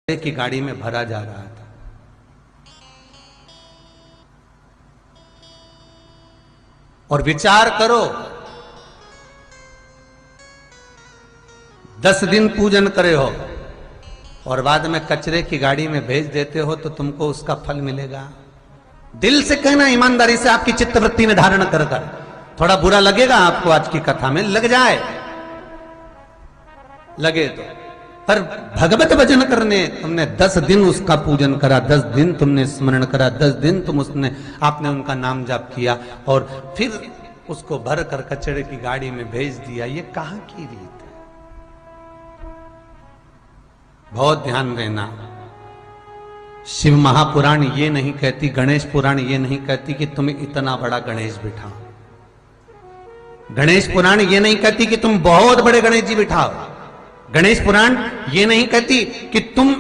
की गाड़ी में भरा जा रहा था। और विचार करो, 10 दिन पूजन करे हो और बाद में कचरे की गाड़ी में भेज देते हो तो तुमको उसका फल मिलेगा। दिल से कहना, ईमानदारी से आपकी चित्तवृत्ति में धारण कर कर। थोड़ा बुरा लगेगा आपको आज की कथा में, लग जाए, लगे तो, पर भगवत भजन करने तुमने 10 दिन उसका पूजन करा, 10 दिन तुमने स्मरण करा, 10 दिन आपने उनका नाम जाप किया और फिर उसको भर कर कचरे की गाड़ी में भेज दिया। ये कहां की रीत है? बहुत ध्यान देना। शिव महापुराण ये नहीं कहती, गणेश पुराण ये नहीं कहती कि तुम इतना बड़ा गणेश बिठाओ। गणेश पुराण ये नहीं कहती कि तुम बहुत बड़े गणेश जी बिठाओ। गणेश पुराण ये नहीं कहती कि तुम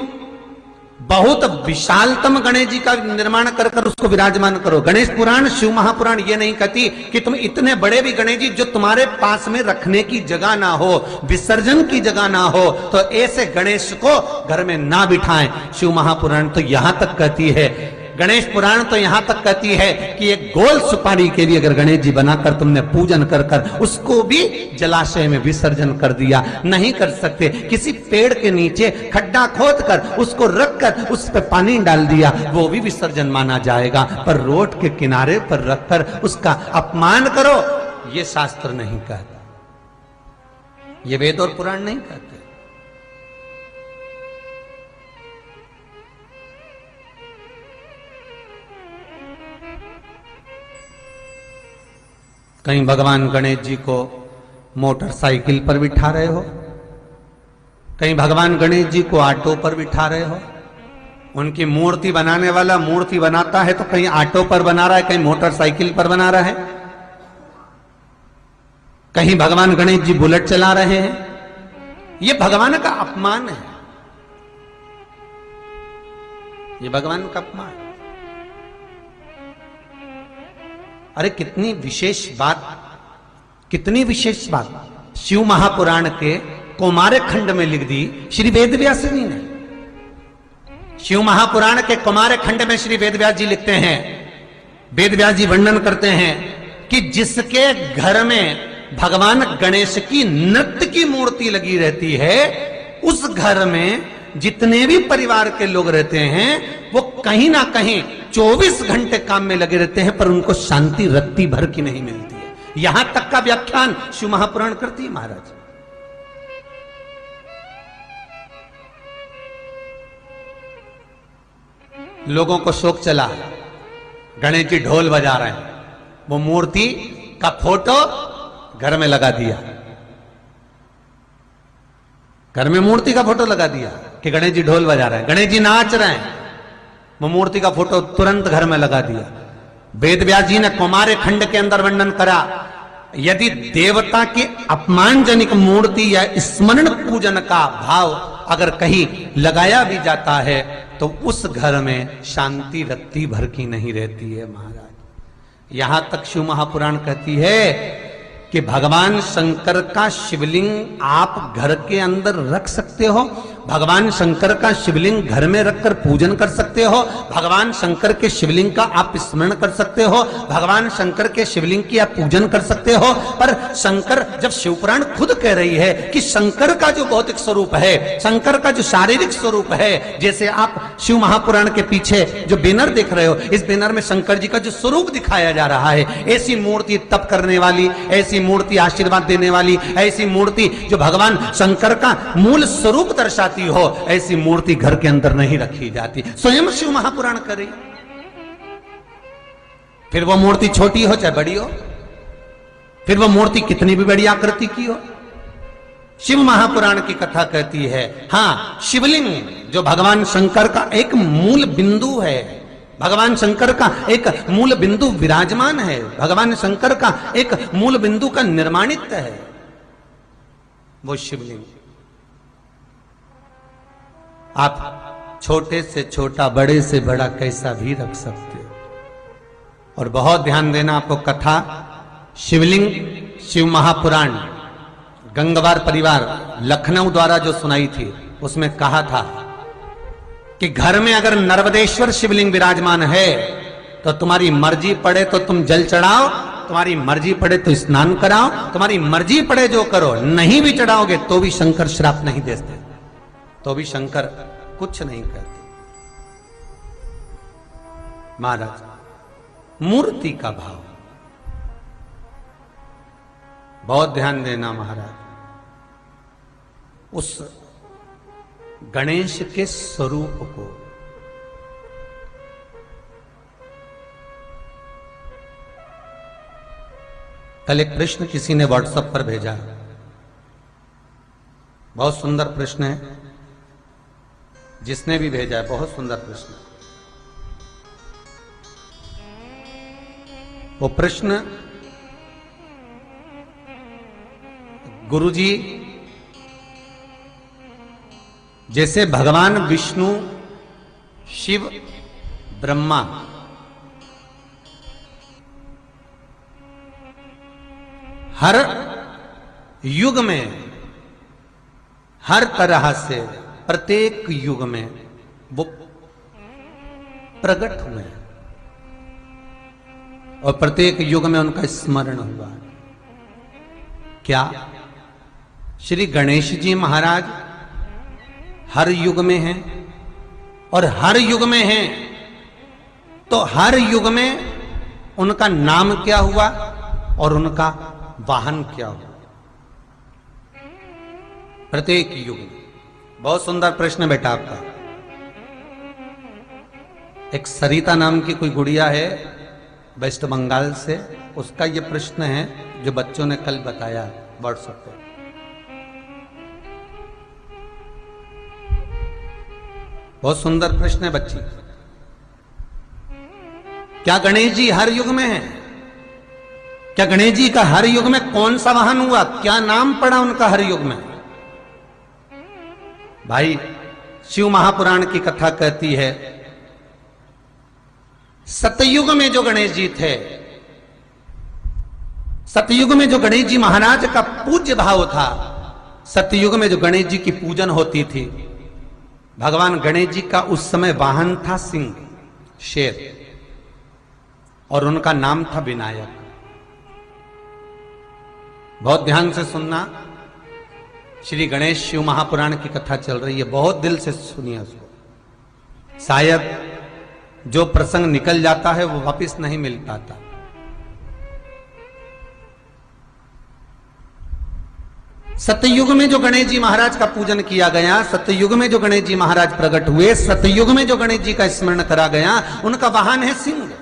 बहुत विशालतम गणेश जी का निर्माण कर कर उसको विराजमान करो। गणेश पुराण, शिव महापुराण ये नहीं कहती कि तुम इतने बड़े भी गणेश जी जो तुम्हारे पास में रखने की जगह ना हो, विसर्जन की जगह ना हो, तो ऐसे गणेश को घर में ना बिठाएं। शिव महापुराण तो यहां तक कहती है, गणेश पुराण तो यहां तक कहती है कि एक गोल सुपारी के भी अगर गणेश जी बनाकर तुमने पूजन कर कर उसको भी जलाशय में विसर्जन कर दिया, नहीं कर सकते। किसी पेड़ के नीचे खड्डा खोद कर उसको रख कर उस पर पानी डाल दिया, वो भी विसर्जन माना जाएगा। पर रोड के किनारे पर रखकर उसका अपमान करो, ये शास्त्र नहीं कहता, ये वेद और पुराण नहीं कहते। कहीं भगवान गणेश जी को मोटरसाइकिल पर बिठा रहे हो, कहीं भगवान गणेश जी को ऑटो पर बिठा रहे हो। उनकी मूर्ति बनाने वाला मूर्ति बनाता है तो कहीं ऑटो पर बना रहा है, कहीं मोटरसाइकिल पर बना रहा है, कहीं भगवान गणेश जी बुलेट चला रहे हैं। यह भगवान का अपमान है, ये भगवान का अपमान है। अरे कितनी विशेष बात, कितनी विशेष बात शिव महापुराण के कौमार खंड में लिख दी श्री वेदव्यास जी ने। शिव महापुराण के कौमार खंड में श्री वेदव्यास जी लिखते हैं, वेदव्यास जी वर्णन करते हैं कि जिसके घर में भगवान गणेश की नृत्य की मूर्ति लगी रहती है, उस घर में जितने भी परिवार के लोग रहते हैं वो कहीं ना कहीं 24 घंटे काम में लगे रहते हैं, पर उनको शांति रत्ती भर की नहीं मिलती है। यहां तक का व्याख्यान शिव महापुराण करती है महाराज। लोगों को शौक चला, गणेश जी ढोल बजा रहे हैं, वो मूर्ति का फोटो घर में लगा दिया, घर में मूर्ति का फोटो लगा दिया कि गणेश जी ढोल बजा रहे हैं, गणेश जी नाच रहे हैं, वो मूर्ति का फोटो तुरंत घर में लगा दिया। वेदव्यास जी ने कौमार खंड के अंदर वर्णन करा, यदि देवता की अपमानजनक मूर्ति या स्मरण पूजन का भाव अगर कहीं लगाया भी जाता है तो उस घर में शांति रत्ती भर की नहीं रहती है महाराज। यहां तक शिव महापुराण कहती है कि भगवान शंकर का शिवलिंग आप घर के अंदर रख सकते हो, भगवान शंकर का शिवलिंग घर में रखकर पूजन कर सकते हो, भगवान शंकर के शिवलिंग का आप स्मरण कर सकते हो, भगवान शंकर के शिवलिंग की आप पूजन कर सकते हो। पर शंकर, जब शिवपुराण खुद कह रही है कि शंकर का जो भौतिक स्वरूप है, शंकर का जो शारीरिक स्वरूप है, जैसे आप शिव महापुराण के पीछे जो बैनर देख रहे हो, इस बैनर में शंकर जी का जो स्वरूप दिखाया जा रहा है, ऐसी मूर्ति तप करने वाली, ऐसी मूर्ति आशीर्वाद देने वाली, ऐसी मूर्ति जो भगवान शंकर का मूल स्वरूप दर्शाती हो, ऐसी मूर्ति घर के अंदर नहीं रखी जाती। स्वयं शिव महापुराण करे, फिर वो मूर्ति छोटी हो चाहे बड़ी हो, फिर वो मूर्ति कितनी भी बड़ी आकृति की हो, शिव महापुराण की कथा कहती है। हां, शिवलिंग जो भगवान शंकर का एक मूल बिंदु है, भगवान शंकर का एक मूल बिंदु विराजमान है, भगवान शंकर का एक मूल बिंदु का निर्माणित है, वो शिवलिंग। आप छोटे से छोटा, बड़े से बड़ा कैसा भी रख सकते हो। और बहुत ध्यान देना, आपको कथा शिवलिंग शिव महापुराण गंगवार परिवार लखनऊ द्वारा जो सुनाई थी, उसमें कहा था कि घर में अगर नर्मदेश्वर शिवलिंग विराजमान है तो तुम्हारी मर्जी पड़े तो तुम जल चढ़ाओ, तुम्हारी मर्जी पड़े तो स्नान कराओ, तुम्हारी मर्जी पड़े जो करो, नहीं भी चढ़ाओगे तो भी शंकर श्राप नहीं देते, तो भी शंकर कुछ नहीं कहते। महाराज, मूर्ति का भाव बहुत ध्यान देना महाराज। उस गणेश के स्वरूप को कल एक प्रश्न किसी ने व्हाट्सएप पर भेजा, बहुत सुंदर प्रश्न है, जिसने भी भेजा है बहुत सुंदर प्रश्न। वो प्रश्न गुरुजी, जैसे भगवान विष्णु, शिव, ब्रह्मा हर युग में हर तरह से प्रत्येक युग में वो प्रकट हुए और प्रत्येक युग में उनका स्मरण हुआ। क्या श्री गणेश जी महाराज हर युग में हैं? और हर युग में हैं तो हर युग में उनका नाम क्या हुआ और उनका वाहन क्या हुआ? प्रत्येक युग में। बहुत सुंदर प्रश्न बेटा आपका। एक सरिता नाम की कोई गुड़िया है वेस्ट बंगाल से, उसका यह प्रश्न है जो बच्चों ने कल बताया व्हाट्सएप पे। बहुत सुंदर प्रश्न है बच्ची। क्या गणेश जी हर युग में है? क्या गणेश जी का हर युग में कौन सा वाहन हुआ? क्या नाम पड़ा उनका हर युग में? भाई, शिव महापुराण की कथा कहती है सतयुग में जो गणेश जी थे, सतयुग में जो गणेश जी महाराज का पूज्य भाव था, सतयुग में जो गणेश जी की पूजन होती थी, भगवान गणेश जी का उस समय वाहन था सिंह, शेर, और उनका नाम था विनायक। बहुत ध्यान से सुनना, श्री गणेश शिव महापुराण की कथा चल रही है, बहुत दिल से सुनिए उसको। शायद जो प्रसंग निकल जाता है वो वापस नहीं मिल पाता। सतयुग में जो गणेश जी महाराज का पूजन किया गया, सतयुग में जो गणेश जी महाराज प्रकट हुए, सतयुग में जो गणेश जी का स्मरण करा गया, उनका वाहन है सिंह।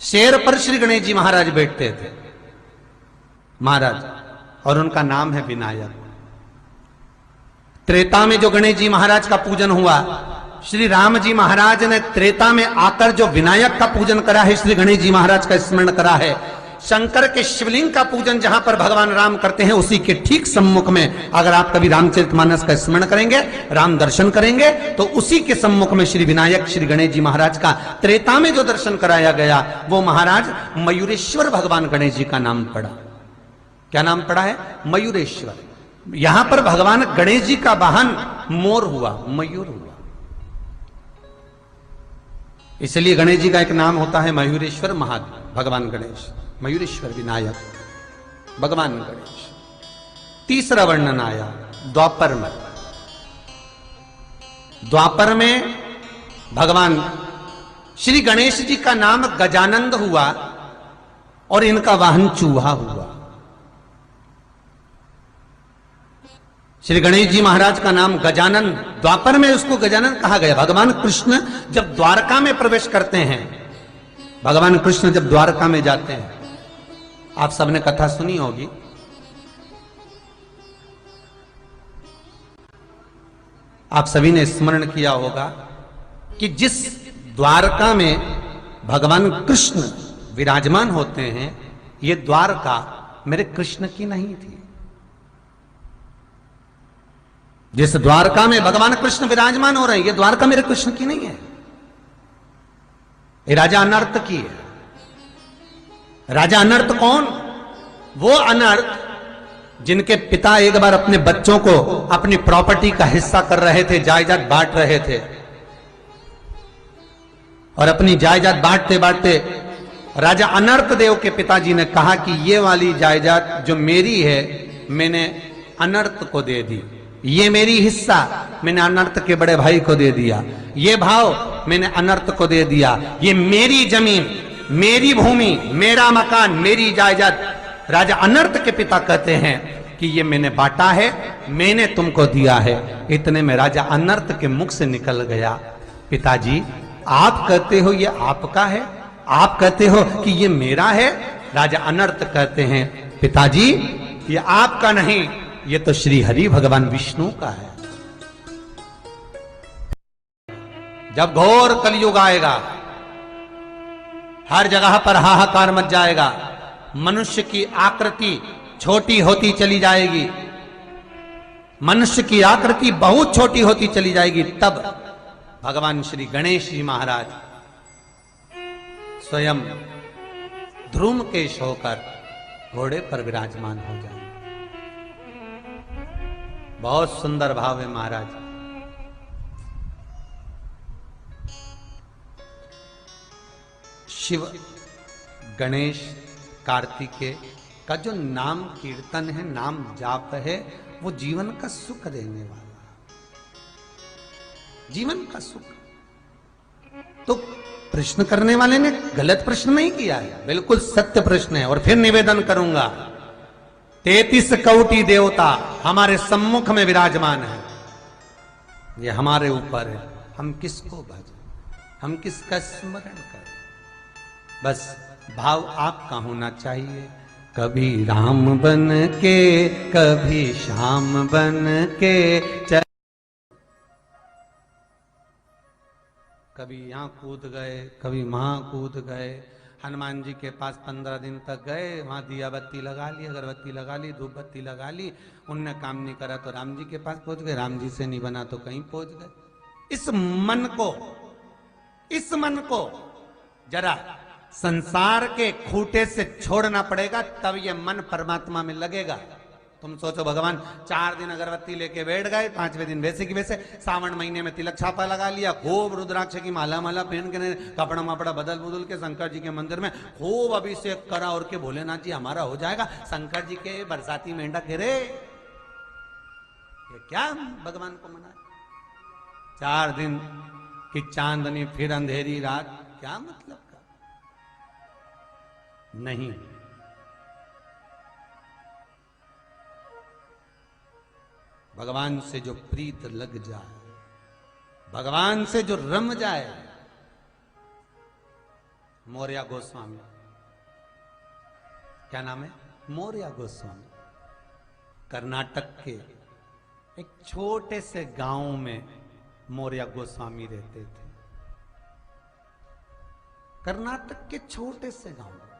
शेर पर श्री गणेश जी महाराज बैठते थे महाराज, और उनका नाम है विनायक। त्रेता में जो गणेश जी महाराज का पूजन हुआ, श्री राम जी महाराज ने त्रेता में आकर जो विनायक का पूजन करा है, श्री गणेश जी महाराज का स्मरण करा है। शंकर के शिवलिंग का पूजन जहां पर भगवान राम करते हैं, उसी के ठीक सम्मुख में अगर आप कभी रामचरितमानस का स्मरण करेंगे, राम दर्शन करेंगे, तो उसी के सम्मुख में श्री विनायक श्री गणेश जी महाराज का त्रेता में जो दर्शन कराया गया, वो महाराज मयूरेश्वर भगवान गणेश जी का नाम पड़ा। क्या नाम पड़ा है? मयूरेश्वर। यहां पर भगवान गणेश जी का वाहन मोर हुआ, मयूर हुआ। इसलिए गणेश जी का एक नाम होता है मयूरेश्वर भगवान गणेश, मयूरेश्वर विनायक भगवान गणेश। तीसरा वर्णन आया द्वापर में। द्वापर में भगवान श्री गणेश जी का नाम गजानंद हुआ और इनका वाहन चूहा हुआ। श्री गणेश जी महाराज का नाम गजानन, द्वापर में उसको गजानन कहा गया। भगवान कृष्ण जब द्वारका में प्रवेश करते हैं, भगवान कृष्ण जब द्वारका में जाते हैं, आप सबने कथा सुनी होगी, आप सभी ने स्मरण किया होगा कि जिस द्वारका में भगवान कृष्ण विराजमान होते हैं, ये द्वारका मेरे कृष्ण की नहीं थी। जिस द्वारका में भगवान कृष्ण विराजमान हो रहे हैं, ये द्वारका मेरे कृष्ण की नहीं है, ये राजा अनर्थ की है। राजा अनर्थ कौन? वो अनर्थ जिनके पिता एक बार अपने बच्चों को अपनी प्रॉपर्टी का हिस्सा कर रहे थे, जायदाद बांट रहे थे, और अपनी जायदाद बांटते बांटते राजा अनर्त देव के पिताजी ने कहा कि ये वाली जायदाद जो मेरी है मैंने अनर्त को दे दी, ये मेरी हिस्सा मैंने अनर्त के बड़े भाई को दे दिया, ये भाव मैंने अनर्त को दे दिया, ये मेरी जमीन, मेरी भूमि, मेरा मकान, मेरी जायदाद। राजा अनर्त के पिता कहते हैं कि ये मैंने बांटा है, मैंने तुमको दिया है। इतने में राजा अनर्त के मुख से निकल गया, पिताजी आप कहते हो ये आपका है, आप कहते हो कि ये मेरा है। राजा अनर्त कहते हैं पिताजी ये आपका नहीं, ये तो श्री हरि भगवान विष्णु का है। जब घोर कलयुग आएगा, हर जगह पर हाहाकार मच जाएगा, मनुष्य की आकृति छोटी होती चली जाएगी, मनुष्य की आकृति बहुत छोटी होती चली जाएगी, तब भगवान श्री गणेश जी महाराज स्वयं ध्रुमकेश होकर घोड़े पर विराजमान हो जाए। बहुत सुंदर भाव है महाराज। शिव, गणेश, कार्तिकेय का जो नाम कीर्तन है, नाम जाप है, वो जीवन का सुख देने वाला, जीवन का सुख। तो प्रश्न करने वाले ने गलत प्रश्न नहीं किया है, बिल्कुल सत्य प्रश्न है। और फिर निवेदन करूंगा, 33 कोटि देवता हमारे सम्मुख में विराजमान है, ये हमारे ऊपर है, हम किसको भजें, हम किसका स्मरण करें। बस भाव आपका होना चाहिए, कभी राम बन के कभी श्याम बन के, कभी यहाँ कूद गए, कभी वहां कूद गए। हनुमान जी के पास 15 दिन तक गए, वहां दिया बत्ती लगा ली, अगरबत्ती लगा ली, धूप बत्ती लगा ली, उनने काम नहीं करा तो राम जी के पास पहुंच गए, राम जी से नहीं बना तो कहीं पहुंच गए। इस मन को जरा संसार के खूंटे से छोड़ना पड़ेगा, तब ये मन परमात्मा में लगेगा। तुम सोचो, भगवान 4 दिन अगरबत्ती लेके बैठ गए, 5वें दिन वैसे की वैसे, सावन महीने में तिलक छापा लगा लिया, खूब रुद्राक्ष की माला पहन के, कपड़ा मपड़ा बदल के शंकर जी के मंदिर में खूब अभिषेक करा और के भोलेनाथ जी हमारा हो जाएगा, शंकर जी के बरसाती मेंढक रे, ये क्या भगवान को मना। 4 दिन की चांदनी फिर अंधेरी रात, क्या मतलब का नहीं। भगवान से जो प्रीत लग जाए, भगवान से जो रम जाए। मौर्य गोस्वामी, क्या नाम है? मौर्य गोस्वामी, कर्नाटक के एक छोटे से गांव में मौर्य गोस्वामी रहते थे। कर्नाटक के छोटे से गांव में